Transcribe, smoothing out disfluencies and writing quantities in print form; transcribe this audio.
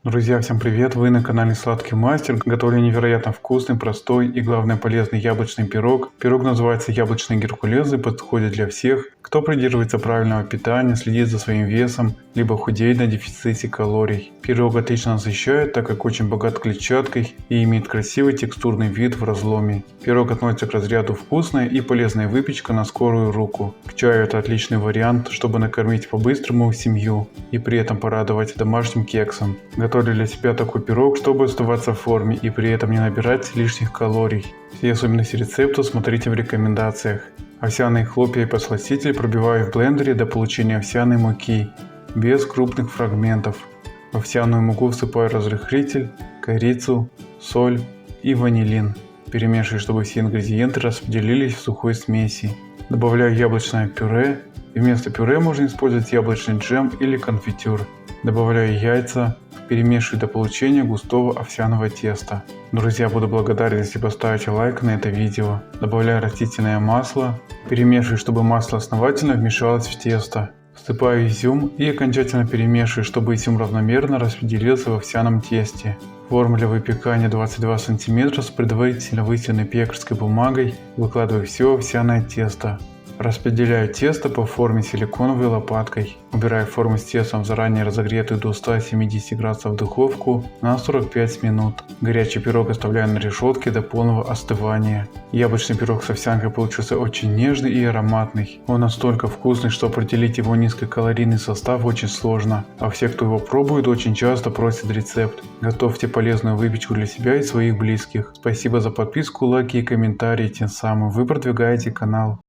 Друзья, всем привет! Вы на канале Сладкий Мастер. Готовлю невероятно вкусный, простой и, главное, полезный яблочный пирог. Пирог называется яблочный геркулес и подходит для всех, кто придерживается правильного питания, следит за своим весом, либо худеет на дефиците калорий. Пирог отлично насыщает, так как очень богат клетчаткой и имеет красивый текстурный вид в разломе. Пирог относится к разряду вкусная и полезная выпечка на скорую руку. К чаю это отличный вариант, чтобы накормить по-быстрому семью и при этом порадовать домашним кексом. Готовлю для себя такой пирог, чтобы оставаться в форме и при этом не набирать лишних калорий. Все особенности рецепта смотрите в рекомендациях. Овсяные хлопья и подсластитель пробиваю в блендере до получения овсяной муки, без крупных фрагментов. В овсяную муку всыпаю разрыхлитель, корицу, соль и ванилин. Перемешиваю, чтобы все ингредиенты распределились в сухой смеси. Добавляю яблочное пюре, и вместо пюре можно использовать яблочный джем или конфитюр. Добавляю яйца, перемешиваю до получения густого овсяного теста. Друзья, буду благодарен, если поставите лайк на это видео. Добавляю растительное масло, перемешиваю, чтобы масло основательно вмешалось в тесто. Всыпаю изюм и окончательно перемешиваю, чтобы изюм равномерно распределился в овсяном тесте. Форма для выпекания 22 см с предварительно выстеленной пекарской бумагой. Выкладываю все овсяное тесто. Распределяю тесто по форме силиконовой лопаткой. Убираю форму с тестом в заранее разогретую до 170 градусов духовку на 45 минут. Горячий пирог оставляю на решетке до полного остывания. Яблочный пирог с овсянкой получился очень нежный и ароматный. Он настолько вкусный, что определить его низкокалорийный состав очень сложно. А все, кто его пробует, очень часто просят рецепт. Готовьте полезную выпечку для себя и своих близких. Спасибо за подписку, лайки и комментарии, тем самым вы продвигаете канал.